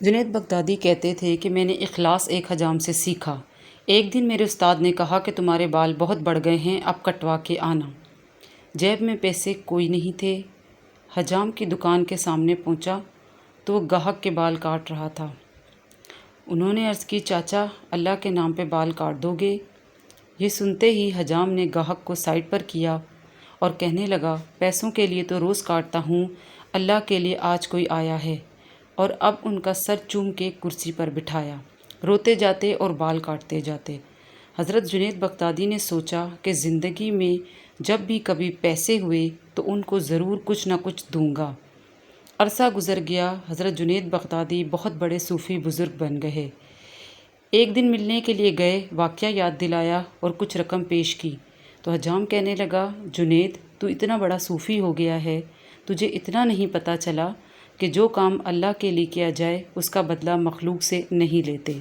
جنید بغدادی کہتے تھے کہ میں نے اخلاص ایک حجام سے سیکھا۔ ایک دن میرے استاد نے کہا کہ تمہارے بال بہت بڑھ گئے ہیں، اب کٹوا کے آنا۔ جیب میں پیسے کوئی نہیں تھے۔ حجام کی دکان کے سامنے پہنچا تو وہ گاہک کے بال کاٹ رہا تھا۔ انہوں نے عرض کی، چاچا اللہ کے نام پہ بال کاٹ دو گے؟ یہ سنتے ہی حجام نے گاہک کو سائڈ پر کیا اور کہنے لگا، پیسوں کے لیے تو روز کاٹتا ہوں، اللہ کے لیے آج کوئی آیا ہے، اور اب ان کا سر چوم کے کرسی پر بٹھایا، روتے جاتے اور بال کاٹتے جاتے۔ حضرت جنید بغدادی نے سوچا کہ زندگی میں جب بھی کبھی پیسے ہوئے تو ان کو ضرور کچھ نہ کچھ دوں گا۔ عرصہ گزر گیا، حضرت جنید بغدادی بہت بڑے صوفی بزرگ بن گئے۔ ایک دن ملنے کے لیے گئے، واقعہ یاد دلایا اور کچھ رقم پیش کی تو حجام کہنے لگا، جنید تو اتنا بڑا صوفی ہو گیا ہے، تجھے اتنا نہیں پتہ چلا کہ جو کام اللہ کے لیے کیا جائے اس کا بدلہ مخلوق سے نہیں لیتے۔